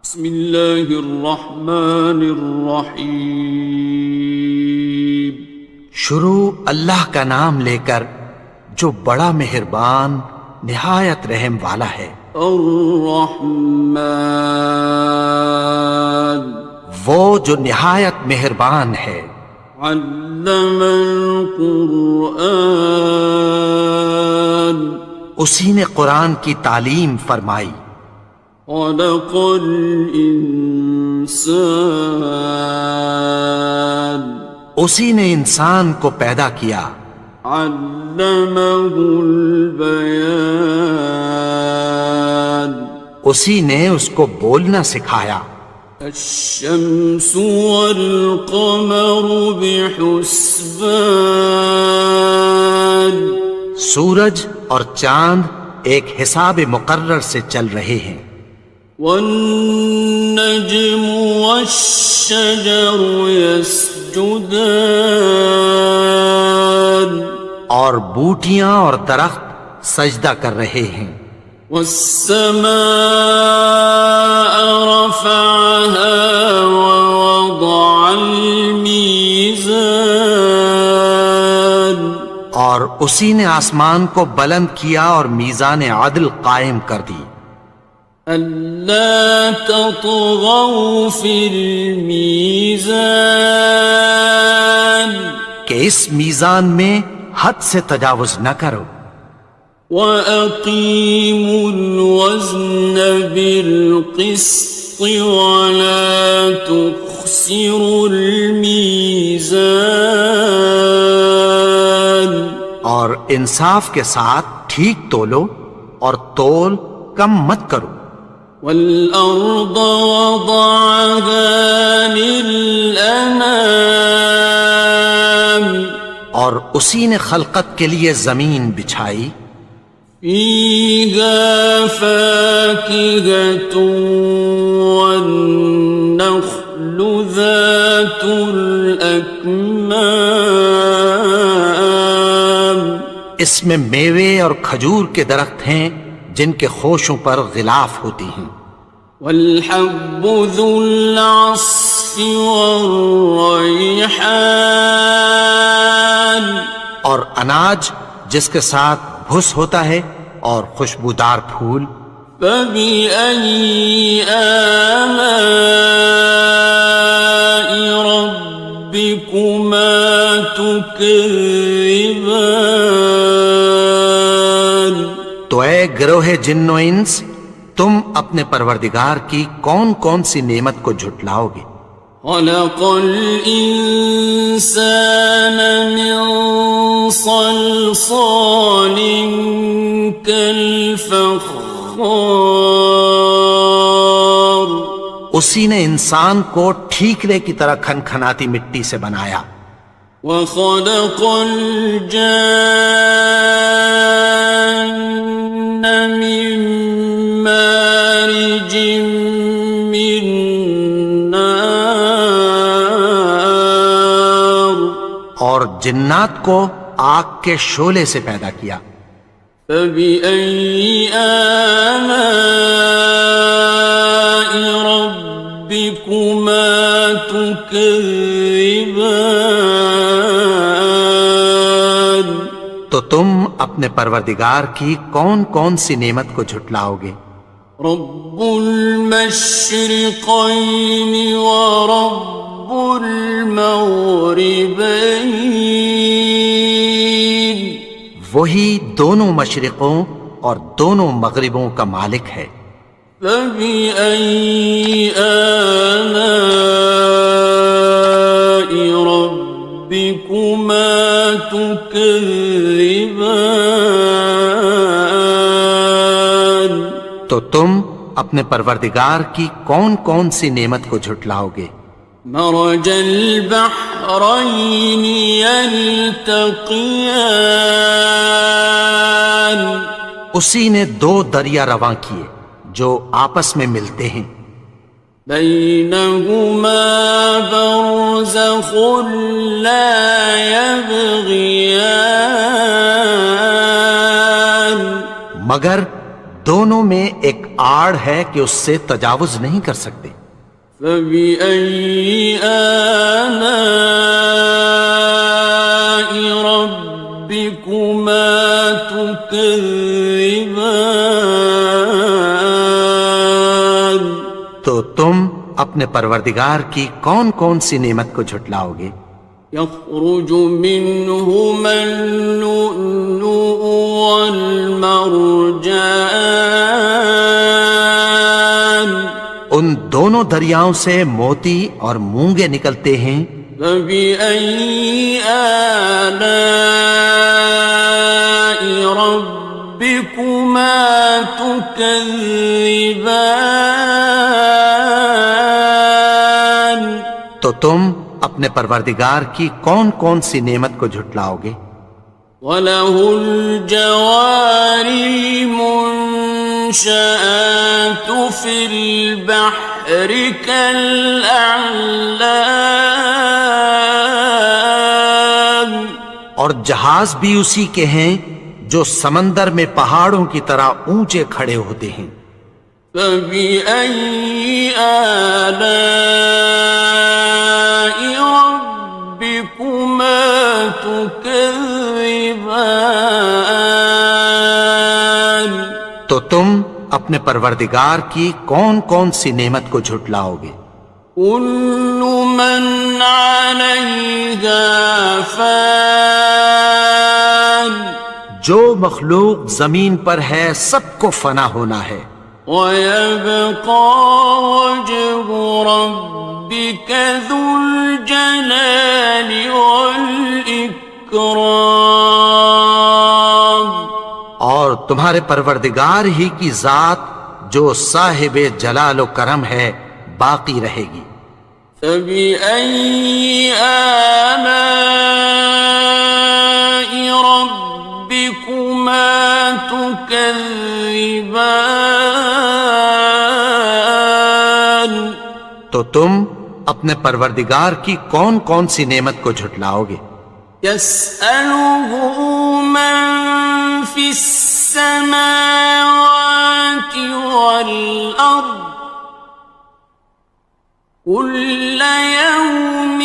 بسم اللہ الرحمن الرحیم۔ شروع اللہ کا نام لے کر جو بڑا مہربان نہایت رحم والا ہے۔ الرحمن، وہ جو نہایت مہربان ہے۔ علم القرآن، اسی نے قرآن کی تعلیم فرمائی۔ خلق الانسان، اسی نے انسان کو پیدا کیا۔ علمہ البیان، اسی نے اس کو بولنا سکھایا۔ الشمس والقمر بحسبان، سورج اور چاند ایک حساب مقرر سے چل رہے ہیں۔ والنجم والشجر يسجدان، اور بوٹیاں اور درخت سجدہ کر رہے ہیں۔ والسماء رفعها ووضع الميزان، اور اسی نے آسمان کو بلند کیا اور میزان عدل قائم کر دی۔ ألا تطغوا في الميزان، کہ اس میزان میں حد سے تجاوز نہ کرو۔ وَأَقِيمُوا الْوَزْنَ بِالْقِسْطِ وَلَا تُخْسِرُوا الْمِيزَانَ، اور انصاف کے ساتھ ٹھیک تولو اور تول کم مت کرو۔ وَالْأَرْضَ وَضَعَهَا لِلْأَنَامِ، اور اسی نے خلقت کے لیے زمین بچھائی۔ فِيهَا فَاكِهَةٌ وَالنَّخْلُ ذَاتُ الْأَكْمَامِ، اس میں میوے اور کھجور کے درخت ہیں جن کے خوشوں پر غلاف ہوتی ہیں۔ وَالْحَبُّ ذُو الْعَصْفِ وَالرَّيْحَانِ، اور اناج جس کے ساتھ بھس ہوتا ہے اور خوشبودار پھول۔ فَبِأَيِّ آلَاءِ رَبِّكُمَا تُكَذِّبَانِ، تو اے گروہ جن و انس، تم اپنے پروردگار کی کون کون سی نعمت کو جھٹلاؤ گے؟ خَلَقَ الْإِنسَانَ مِنْ صَلْصَالٍ كَالْفَخَّارِ، اسی نے انسان کو ٹھیکرے کی طرح کھنکھناتی مٹی سے بنایا۔ وَخَلَقَ الْجَانَّ مِن مَّارِجٍ مِّن نَّارٍ، اور جنات کو آگ کے شعلے سے پیدا کیا۔ فَبِأَيِّ آلَاءِ رَبِّكُمَا تُكَذِّبَانِ، تو تم اپنے پروردگار کی کون کون سی نعمت کو جھٹلاؤ گے؟ رب المشرقین ورب المغربین، وہی دونوں مشرقوں اور دونوں مغربوں کا مالک ہے۔ فَبِأَيِّ آلَاءِ رَبِّكُمَا تُكَذِّبَانِ، تو تم اپنے پروردگار کی کون کون سی نعمت کو جھٹلاؤ گے؟ مرج البحرین یلتقیان، اسی نے دو دریا رواں کیے جو آپس میں ملتے ہیں۔ بینہما برزخ لا یبغیان، مگر دونوں میں ایک آڑ ہے کہ اس سے تجاوز نہیں کر سکتے۔ فبأي آلاء ربكما تكذبان؟ تو تم اپنے پروردگار کی کون کون سی نعمت کو جھٹلاؤ گے؟ يخرج منهما اللؤلؤ والمرجان، ان دونوں دریاؤں سے موتی اور مونگے نکلتے ہیں۔ فبأي آلاء ربكما تكذبان؟ تو تم اپنے پروردگار کی کون کون سی نعمت کو جھٹلاؤ گے؟ وَلَهُ الْجَوَارِ الْمُنشَآتُ فِي الْبَحْرِ كَالْأَعْلَامِ، اور جہاز بھی اسی کے ہیں جو سمندر میں پہاڑوں کی طرح اونچے کھڑے ہوتے ہیں۔ فَبِأَيِّ آلَاءِ رَبِّكُمَا تُكَذِّبَانِ؟ تو تم اپنے پروردگار کی کون کون سی نعمت کو جھٹلاؤ گے؟ كُلُّ مَنْ عَلَيْهَا فَانٍ، جو مخلوق زمین پر ہے سب کو فنا ہونا ہے۔ وَيَبْقَى وَجْهُ رَبِّكَ ذُو الْجَلَالِ وَالْإِكْرَامِ، اور تمہارے پروردگار ہی کی ذات جو صاحب جلال و کرم ہے باقی رہے گی۔ فَبِأَيِّ آلَاءِ رَبِّكُمَا تُكَذِّبَانِ؟ تو تم اپنے پروردگار کی کون کون سی نعمت کو جھٹلاؤ گے؟ يَسْأَلُهُ مَن فِي السَّمَاوَاتِ وَالْأَرْضِ كُلَّ يَوْمٍ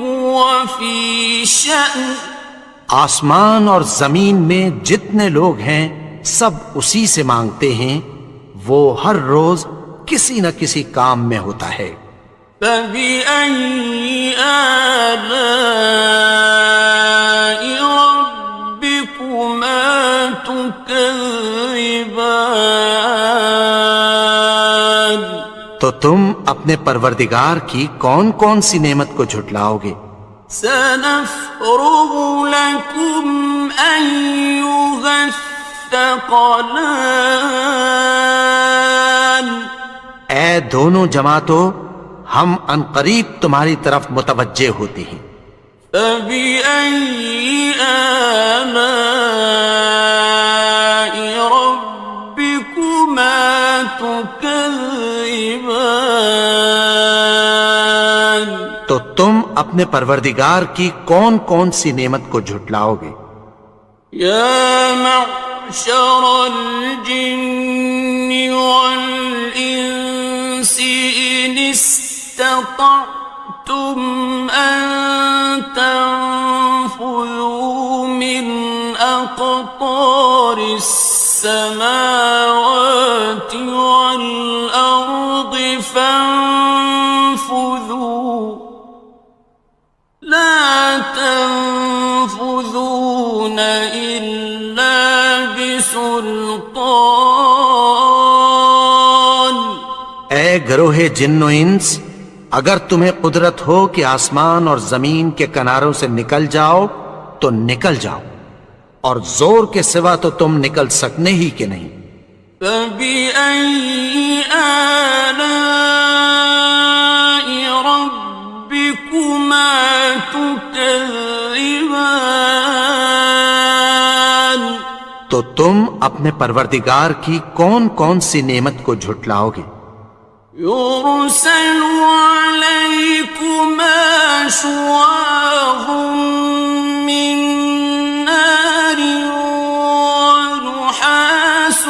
هُوَ فِي شَأْنٍ، آسمان اور زمین میں جتنے لوگ ہیں سب اسی سے مانگتے ہیں، وہ ہر روز کسی نہ کسی کام میں ہوتا ہے۔ فَبِأَيِّ آلَاءِ رَبِّكُمَا تُكَذِّبَانِ؟ تو تم اپنے پروردگار کی کون کون سی نعمت کو جھٹلاؤ گے؟ سَنَفْرُغُ لَكُمْ أَيُّهَ الثَّقَلَانِ، اے دونوں جماعتوں، ہم عنقریب تمہاری طرف متوجہ ہوتے ہیں۔ فَبِأَيِّ آلَاءِ رَبِّكُمَا تُكَذِّبَانِ؟ تو تم اپنے پروردگار کی کون کون سی نعمت کو جھٹلاؤ گے؟ يَا مَعْشَرَ الْجِنِّ وَالْإِنسِ إِنِ اسْتَطَعْتُمْ أَن تَنفُذُوا مِنْ أَقْطَارِ السَّمَاوَاتِ وَالْأَرْضِ فَانفُذُوا لَا تَنفُذُونَ إِلَّا بِسُلْطَانٍ۔ اے گروہ جن و انس، اگر تمہیں قدرت ہو کہ آسمان اور زمین کے کناروں سے نکل جاؤ تو نکل جاؤ، اور زور کے سوا تو تم نکل سکنے ہی کہ نہیں۔ فَبِأَيِّ آلَاءِ رَبِّكُمَا تُكَذِّبَانِ؟ تو تم اپنے پروردگار کی کون کون سی نعمت کو جھٹلاؤ گے؟ يُرْسَلُ عَلَيْكُمَا شُوَاظٌ مِّن نَّارٍ وَنُحَاسٌ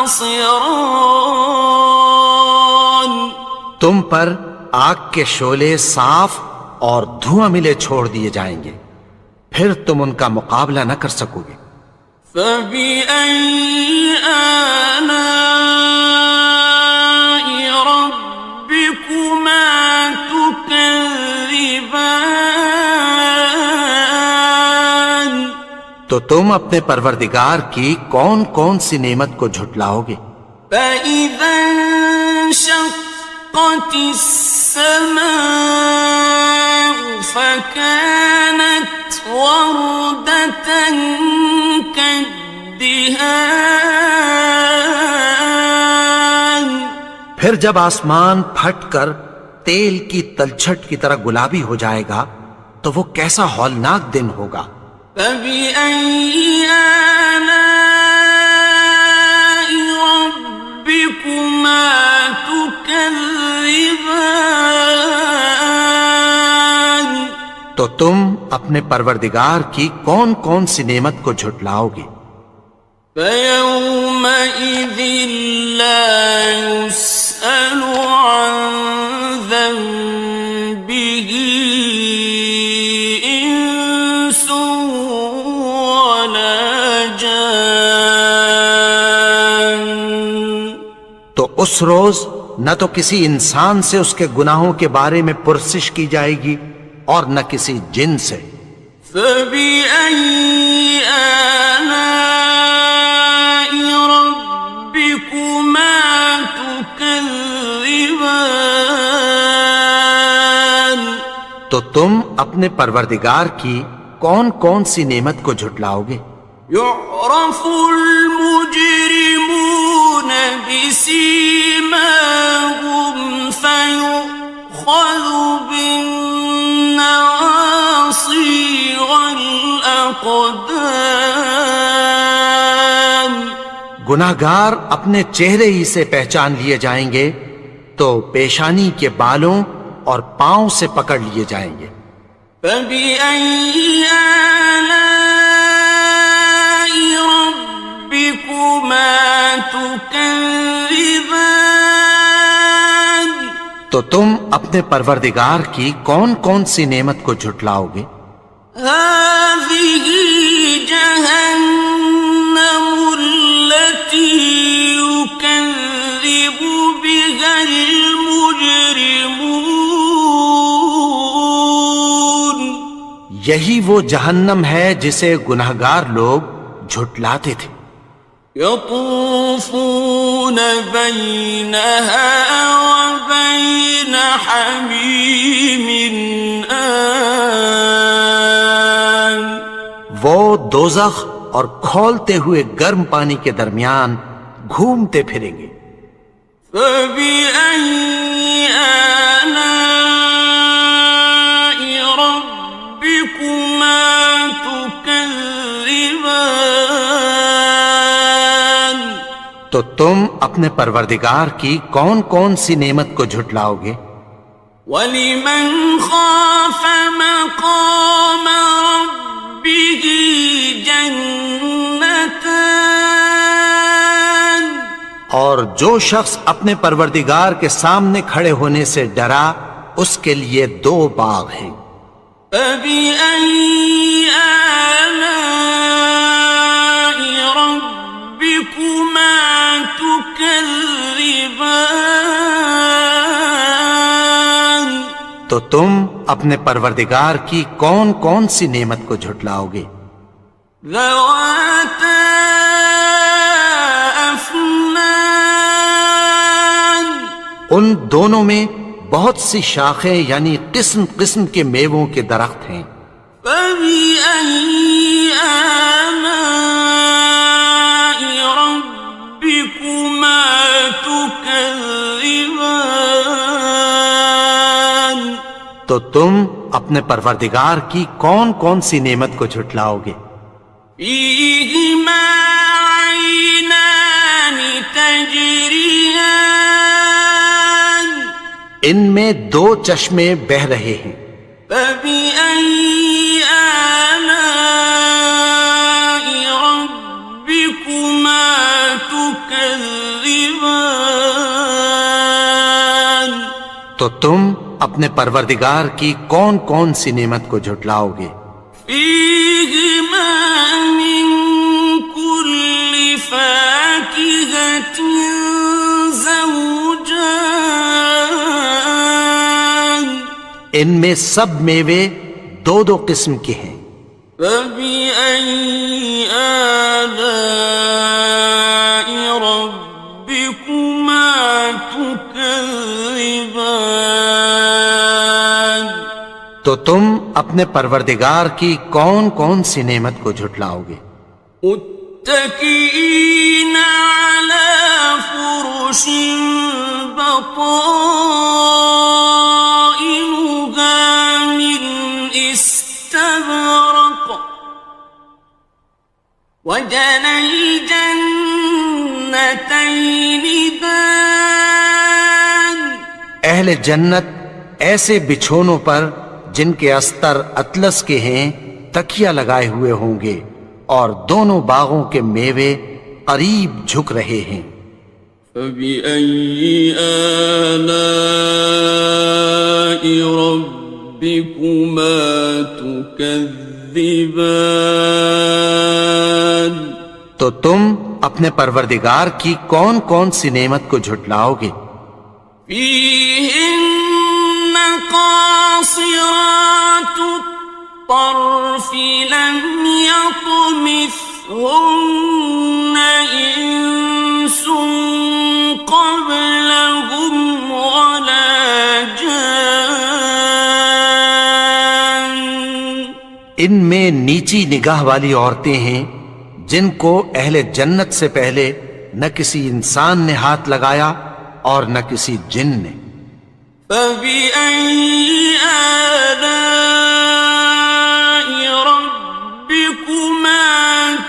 ينتصران. تم پر آگ کے شعلے صاف اور دھواں ملے چھوڑ دیے جائیں گے، پھر تم ان کا مقابلہ نہ کر سکو گے۔ فبأي آلاء ربكما تكذبان. تو تم اپنے پروردگار کی کون کون سی نعمت کو جھٹلاؤ گے؟ فإذا انشقت السماء فكانت وردة كالدهان. پھر جب آسمان پھٹ کر تیل کی تلچھٹ کی طرح گلابی ہو جائے گا تو وہ کیسا ہولناک دن ہوگا۔ فبأي آلاء ربكما تكذبان. تو تم اپنے پروردگار کی کون کون سی نعمت کو جھٹلاؤ گے؟ فيومئذ لا يسأل عن ذنبه إنس ولا جان. تو اس روز نہ تو کسی انسان سے اس کے گناہوں کے بارے میں پرسش کی جائے گی اور نہ کسی جن سے۔ فبأي آلاء ربكما تكذبان. تو تم اپنے پروردگار کی کون کون سی نعمت کو جھٹلاؤ گے؟ يعرف المجرمون بسيماهم فيؤخذ بالنواصي والأقدام. گناہگار اپنے چہرے ہی سے پہچان لیے جائیں گے تو پیشانی کے بالوں اور پاؤں سے پکڑ لیے جائیں گے۔ فبأي آلاء ربكما تكذبان. تو تم اپنے پروردگار کی کون کون سی نعمت کو جھٹلاؤ گے؟ هذه جهنم التي يكذب بها المجرمون. یہی وہ جہنم ہے جسے گناہگار لوگ جھٹلاتے تھے۔ يطوفون بينها وبين حميم آن. وہ دوزخ اور کھولتے ہوئے گرم پانی کے درمیان گھومتے پھریں گے۔ فبأي آلاء ربكما تكذبان. تو تم اپنے پروردگار کی کون کون سی نعمت کو جھٹلاؤ گے؟ وَلِمَنْ خَافَ مَقَامَ رَبِّهِ جَنَّتَانِ. اور جو شخص اپنے پروردگار کے سامنے کھڑے ہونے سے ڈرا اس کے لیے دو باغ ہیں۔ فَبِأَيِّ آلَاءِ رَبِّكُمَا تُكَذِّبَانِ. تو تم اپنے پروردگار کی کون کون سی نعمت کو جھٹلاؤ گے؟ ذَوَاتَا أَفْنَانٍ. ان دونوں میں بہت سی شاخیں یعنی قسم قسم کے میووں کے درخت ہیں۔ فَبِأَيِّ آلَاءِ رَبِّكُمَا تُكَذِّبَانِ. تو تم اپنے پروردگار کی کون کون سی نعمت کو جھٹلاؤ گے؟ فِيهِمَا عَيْنَانِ تَجْرِيَانِ. ان میں دو چشمے بہہ رہے ہیں۔ فَبِأَيِّ آلَاءِ رَبِّكُمَا تُكَذِّبَانِ. تكذبان تو تم اپنے پروردگار کی کون کون سی نعمت کو جھٹلاؤ گے؟ فيهما من كل فاكهة زوجان ان میں سب میوے دو دو قسم کے ہیں۔ فبأي آلاء ربكما تكذبان تو تم اپنے پروردگار کی کون کون سی نعمت کو جھٹلاؤ گے؟ متكئين على فرش بطائنها من استبرق وجنى الجنتين دان اہل جنت ایسے بچھونوں پر جن کے استر اطلس کے ہیں تکیہ لگائے ہوئے ہوں گے، اور دونوں باغوں کے میوے قریب جھک رہے ہیں۔ فبأي آلاء ربكما تكذبان تو تم اپنے پروردگار کی کون کون سی نعمت کو جھٹلاؤ گے؟ فيهن قاصرات الطرف لم يطمثهن إنس قبلهم ولا جان ان میں نیچی نگاہ والی عورتیں ہیں جن کو اہل جنت سے پہلے نہ کسی انسان نے ہاتھ لگایا اور نہ کسی جن نے۔ فبأي آلاء ربكما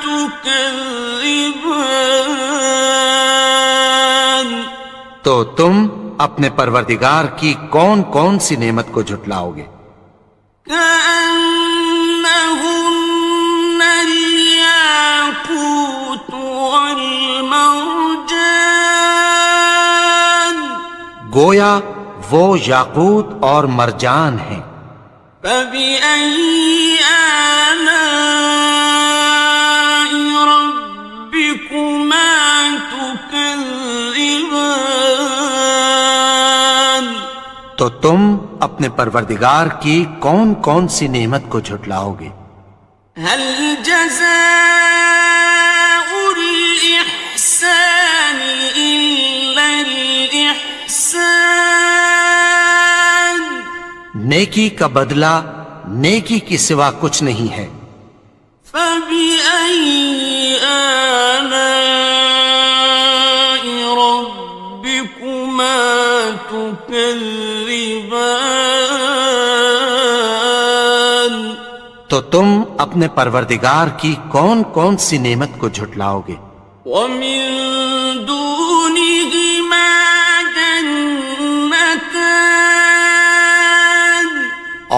تكذبان تو تم اپنے پروردگار کی کون کون سی نعمت کو جھٹلاؤ گے؟ كأنهن الياقوت والمرجان گویا وہ یاقوت اور مرجان ہیں۔ فبأي آلاء ربكما تكذبان تو تم اپنے پروردگار کی کون کون سی نعمت کو جھٹلاؤ گے؟ هل جزاء الإحسان إلا الإحسان نیکی کا بدلہ نیکی کی سوا کچھ نہیں ہے۔ فبأي آلاء ربكما تكذبان تو تم اپنے پروردگار کی کون کون سی نعمت کو جھٹلاؤ گے؟ ومن دونهما جنتان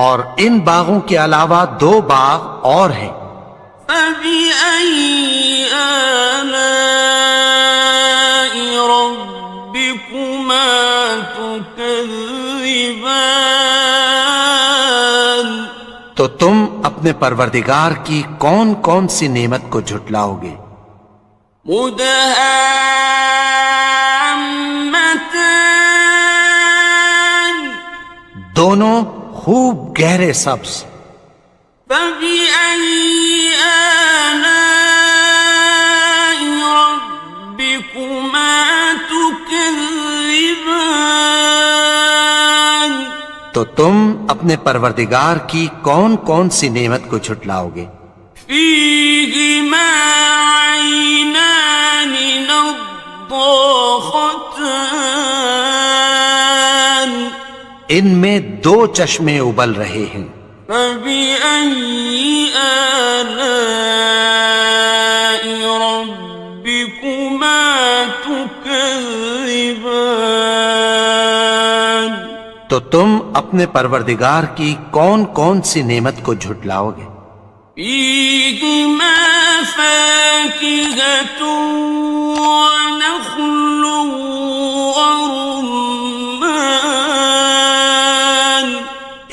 اور ان باغوں کے علاوہ دو باغ اور ہیں۔ فبأي آلاء ربكما تكذبان تو تم اپنے پروردگار کی کون کون سی نعمت کو جھٹلاؤ گے؟ مدهامتان دونوں خوب گہرے سبز۔ فبأي آلاء ربكما تكذبان تو تم اپنے پروردگار کی کون کون سی نعمت کو جھٹلاؤ گے؟ فيهما عينان نضاختان ان میں دو چشمے ابل رہے ہیں۔ فبأي آلاء ربكما تكذبان تو تم اپنے پروردگار کی کون کون سی نعمت کو جھٹلاؤ گے؟ فيهما فاكهة ونخل ورمان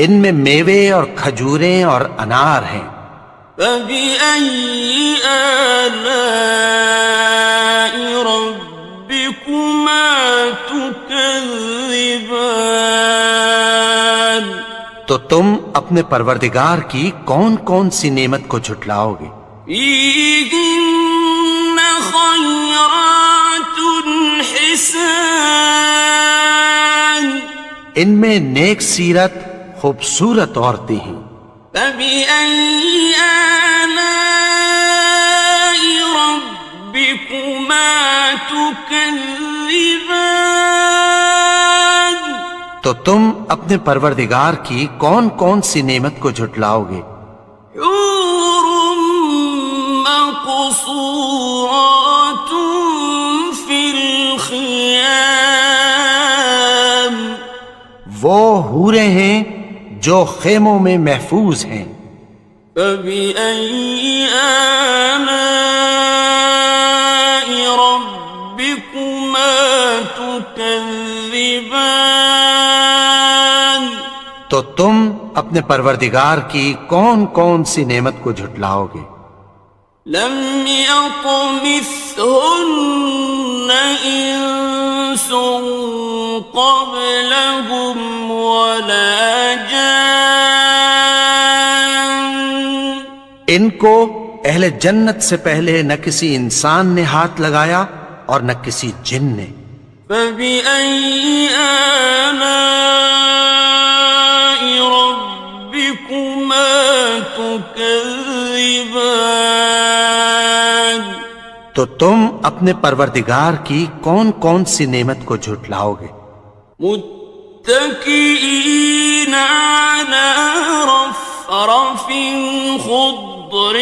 ان میں میوے اور کھجوریں اور انار ہیں. فبأي آلاء ربكما تكذبان تو تم اپنے پروردگار کی کون کون سی نعمت کو جھٹلاؤ گے؟ فيهن خيرات حسان ان میں نیک سیرت خوبصورت عورتیں ہیں. فبأي آلاء ربكما تكذبان تو تم اپنے پروردگار کی کون کون سی نعمت کو جھٹلاؤ گے؟ حور مقصورات في الخيام وہ حوریں ہیں جو خیموں میں محفوظ ہیں. فبأي آلاء ربكما تكذبان تو تم اپنے پروردگار کی کون کون سی نعمت کو جھٹلاؤ گے؟ لم يطمثهن إنس قبلهم ولا جان ان کو اہل جنت سے پہلے نہ کسی انسان نے ہاتھ لگایا اور نہ کسی جن نے. فبأي آلاء ربكما تكذبان تو تم اپنے پروردگار کی کون کون سی نعمت کو جھٹلاؤ گے؟ متكئين على رفرف خضر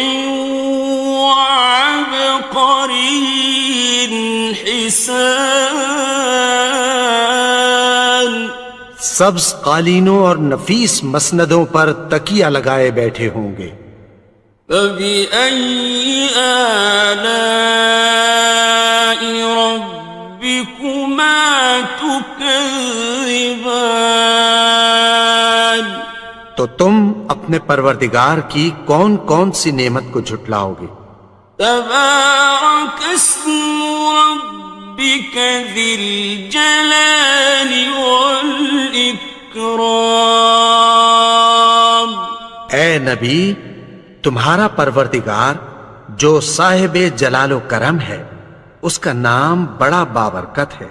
وعبقري حسان سبز قالینوں اور نفیس مسندوں پر تکیہ لگائے بیٹھے ہوں گے. فبأي آلاء ربكما تكذبان تو تم اپنے پروردگار کی کون کون سی نعمت کو جھٹلاؤ گے؟ تبارك اسم ربك ذي الجلال والإكرام اے نبی، تمہارا پروردگار جو صاحب جلال و کرم ہے، اس کا نام بڑا بابرکت ہے.